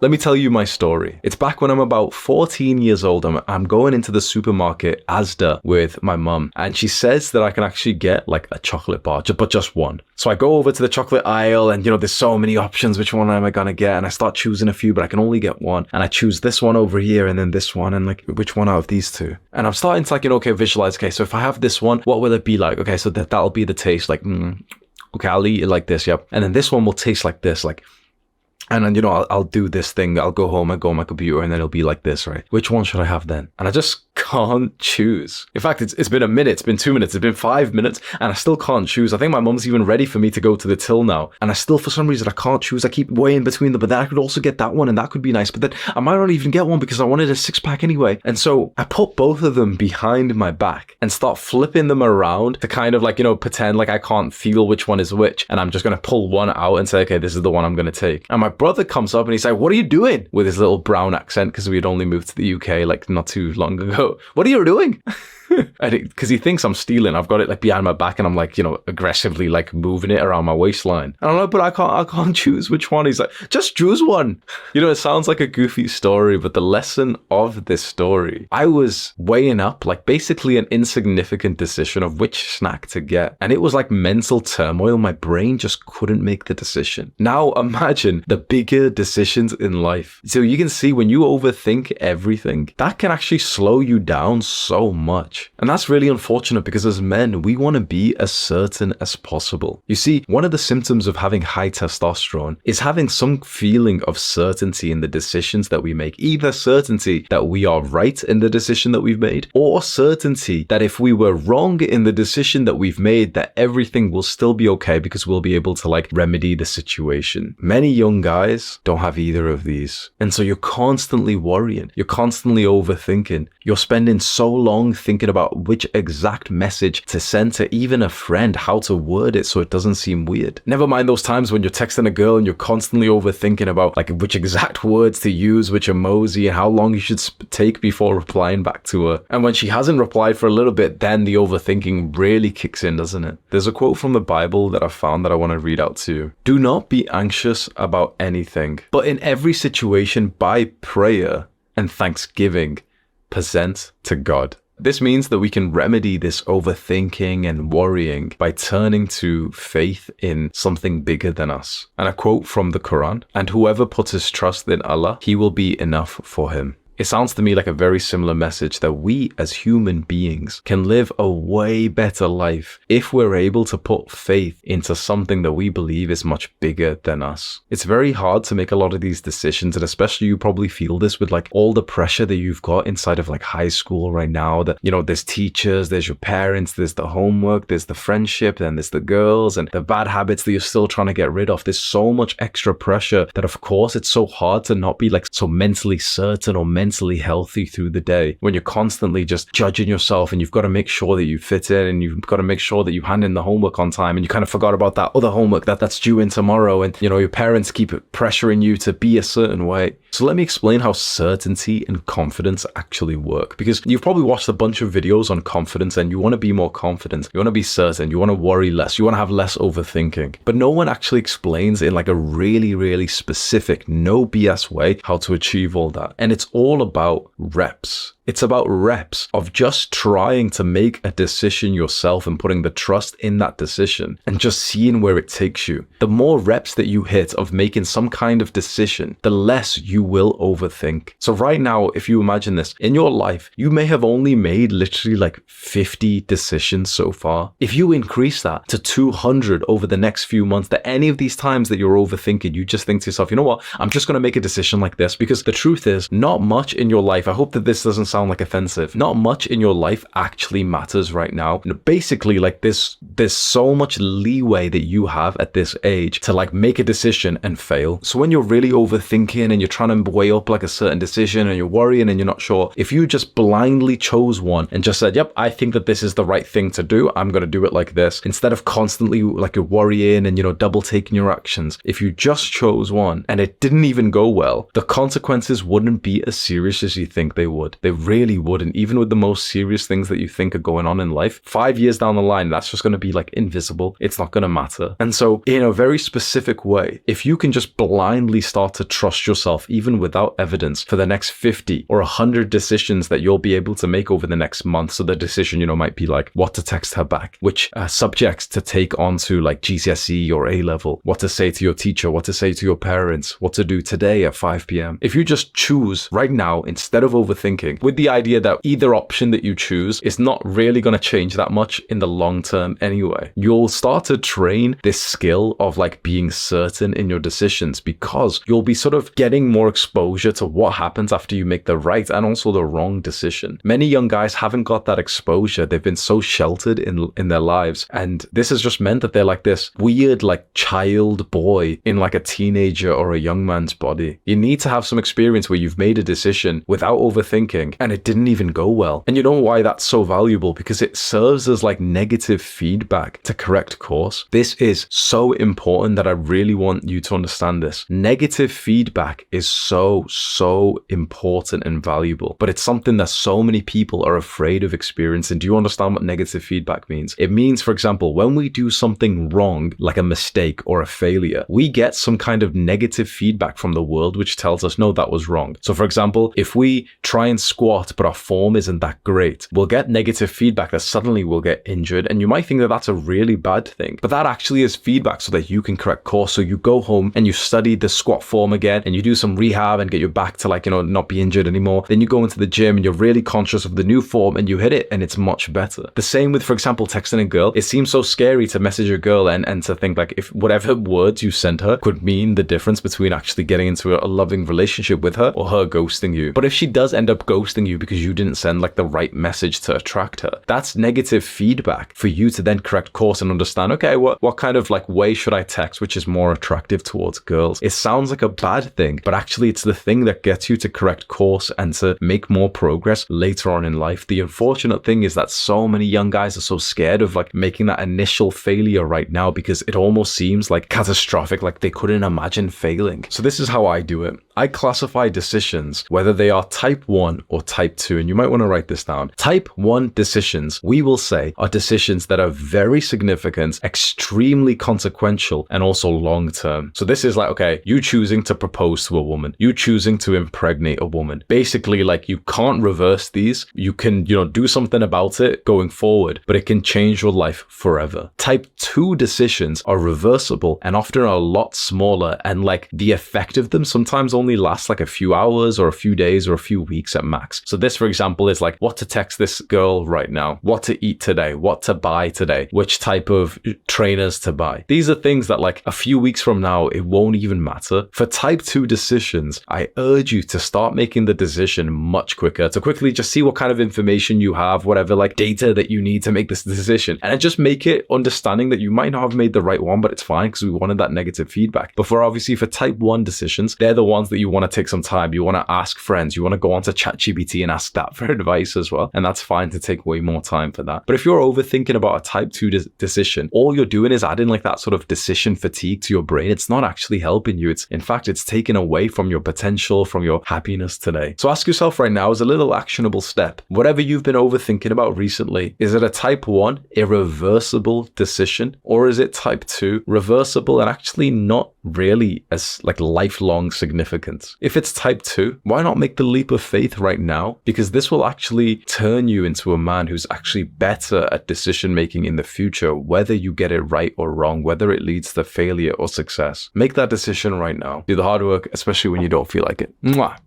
Let me tell you my story. It's back when I'm about 14 years old. I'm going into the supermarket, Asda, with my mum, and she says that I can actually get like a chocolate bar, but just one. So I go over to the chocolate aisle and, there's so many options. Which one am I going to get? And I start choosing a few, but I can only get one. And I choose this one over here and then this one and like, which one out of these two? And I'm starting to like, okay, visualize. Okay, so if I have this one, what will it be like? Okay, so that'll be the taste like, okay, I'll eat it like this. Yep. And then this one will taste like this, like, and then, I'll do this thing. I'll go home and go on my computer and then it'll be like this, right? Which one should I have then? And I just can't choose. In fact, it's been a minute, it's been 2 minutes, it's been 5 minutes, and I still can't choose. I think my mum's even ready for me to go to the till now. And I still, for some reason, I can't choose. I keep weighing between them, but then I could also get that one and that could be nice. But then I might not even get one because I wanted a 6-pack anyway. And so I put both of them behind my back and start flipping them around to kind of like, pretend like I can't feel which one is which. And I'm just going to pull one out and say, okay, this is the one I'm going to take. And my brother comes up and he's like, what are you doing? With his little brown accent, because we had only moved to the UK like not too long ago. What are you doing? Because he thinks I'm stealing. I've got it like behind my back and I'm like, aggressively like moving it around my waistline. And I'm like, but I can't choose which one. He's like, just choose one. It sounds like a goofy story, but the lesson of this story, I was weighing up like basically an insignificant decision of which snack to get. And it was like mental turmoil. My brain just couldn't make the decision. Now imagine the bigger decisions in life. So you can see when you overthink everything, that can actually slow you down so much. And that's really unfortunate because as men, we want to be as certain as possible. You see, one of the symptoms of having high testosterone is having some feeling of certainty in the decisions that we make. Either certainty that we are right in the decision that we've made, or certainty that if we were wrong in the decision that we've made, that everything will still be okay because we'll be able to like remedy the situation. Many young guys don't have either of these. And so you're constantly worrying. You're constantly overthinking. You're spending so long thinking about which exact message to send to even a friend, how to word it so it doesn't seem weird. Never mind those times when you're texting a girl and you're constantly overthinking about like which exact words to use, which emoji, and how long you should take before replying back to her. And when she hasn't replied for a little bit, then the overthinking really kicks in, doesn't it? There's a quote from the Bible that I found that I want to read out to you. Do not be anxious about anything, but in every situation by prayer and thanksgiving, present to God. This means that we can remedy this overthinking and worrying by turning to faith in something bigger than us. And a quote from the Quran, and whoever puts his trust in Allah, he will be enough for him. It sounds to me like a very similar message that we as human beings can live a way better life if we're able to put faith into something that we believe is much bigger than us. It's very hard to make a lot of these decisions, and especially you probably feel this with like all the pressure that you've got inside of like high school right now, that there's teachers, there's your parents, there's the homework, there's the friendship, then there's the girls and the bad habits that you're still trying to get rid of. There's so much extra pressure that of course it's so hard to not be like so mentally certain or mentally healthy through the day when you're constantly just judging yourself and you've got to make sure that you fit in and you've got to make sure that you hand in the homework on time and you kind of forgot about that other homework that's due in tomorrow, and your parents keep pressuring you to be a certain way. So let me explain how certainty and confidence actually work, because you've probably watched a bunch of videos on confidence and you want to be more confident, you want to be certain, you want to worry less, you want to have less overthinking, but no one actually explains in like a really, really specific, no BS way how to achieve all that. And it's all about reps. It's about reps of just trying to make a decision yourself and putting the trust in that decision and just seeing where it takes you. The more reps that you hit of making some kind of decision, the less you will overthink. So right now, if you imagine this, in your life, you may have only made literally like 50 decisions so far. If you increase that to 200 over the next few months, that any of these times that you're overthinking, you just think to yourself, you know what, I'm just going to make a decision like this, because the truth is not much in your life. I hope that this doesn't sound like offensive. Not much in your life actually matters right now. Basically, like there's so much leeway that you have at this age to like make a decision and fail. So when you're really overthinking and you're trying to weigh up like a certain decision and you're worrying and you're not sure, if you just blindly chose one and just said, yep, I think that this is the right thing to do, I'm going to do it like this, instead of constantly like you're worrying and double taking your actions, if you just chose one and it didn't even go well, the consequences wouldn't be as serious as you think they would. They really wouldn't. Even with the most serious things that you think are going on in life, 5 years down the line, that's just going to be like invisible. It's not going to matter. And so in a very specific way, if you can just blindly start to trust yourself, even without evidence, for the next 50 or 100 decisions that you'll be able to make over the next month. So the decision, might be like what to text her back, which subjects to take onto like GCSE or A-level, what to say to your teacher, what to say to your parents, what to do today at 5 p.m. If you just choose right now, instead of overthinking, with the idea that either option that you choose is not really going to change that much in the long term anyway, you'll start to train this skill of like being certain in your decisions, because you'll be sort of getting more exposure to what happens after you make the right and also the wrong decision. Many young guys haven't got that exposure. They've been so sheltered in their lives, and this has just meant that they're like this weird like child boy in like a teenager or a young man's body. You need to have some experience where you've made a decision without overthinking and it didn't even go well. And you know why that's so valuable? Because it serves as like negative feedback to correct course. This is so important that I really want you to understand this. Negative feedback is so important and valuable, but it's something that so many people are afraid of experiencing. Do you understand what negative feedback means? It means, for example, when we do something wrong, like a mistake or a failure, we get some kind of negative feedback from the world which tells us, no, that was wrong. So for example, if we try and squat but our form isn't that great, we'll get negative feedback that suddenly we'll get injured, and you might think that that's a really bad thing, but that actually is feedback so that you can correct course. So you go home and you study the squat form again and you do some rehab and get your back to like, not be injured anymore. Then you go into the gym and you're really conscious of the new form and you hit it and it's much better. The same with, for example, texting a girl. It seems so scary to message a girl and to think like if whatever words you sent her could mean the difference between actually getting into a loving relationship with her or her ghosting you. But if she does end up ghosting you because you didn't send like the right message to attract her, that's negative feedback for you to then correct course and understand, okay, what kind of like way should I text which is more attractive towards girls? It sounds like a bad thing, but actually it's the thing that gets you to correct course and to make more progress later on in life. The unfortunate thing is that so many young guys are so scared of like making that initial failure right now because it almost seems like catastrophic, like they couldn't imagine failing. So this is how I do it. I classify decisions, whether they are type 1 or type 2, and you might want to write this down. Type 1 decisions, we will say, are decisions that are very significant, extremely consequential, and also long term. So this is like, okay, you choosing to propose to a woman, you choosing to impregnate a woman. Basically, like you can't reverse these. You can, do something about it going forward, but it can change your life forever. Type 2 decisions are reversible and often a lot smaller, and like the effect of them sometimes only lasts like a few hours or a few days or a few weeks at max. So this, for example, is like what to text this girl right now, what to eat today, what to buy today, which type of trainers to buy. These are things that like a few weeks from now, it won't even matter. For type 2 decisions, I urge you to start making the decision much quicker, to quickly just see what kind of information you have, whatever like data that you need to make this decision, and just make it understanding that you might not have made the right one, but it's fine because we wanted that negative feedback. But for type 1 decisions, they're the ones that you want to take some time. You want to ask friends, you want to go onto ChatGPT and ask that for advice as well, and that's fine to take way more time for that. But if you're overthinking about a type 2 decision, all you're doing is adding like that sort of decision fatigue to your brain. It's not actually helping you. In fact, it's taken away from your potential, from your happiness today. So ask yourself right now, as a little actionable step, whatever you've been overthinking about recently, is it a type 1 irreversible decision, or is it type 2 reversible and actually not really as like lifelong significance? If it's type 2, why not make the leap of faith right now? Because this will actually turn you into a man who's actually better at decision making in the future, whether you get it right or wrong, whether it leads to failure or success. Make that decision right now. Do the hard work, especially when you don't feel like it. Mwah.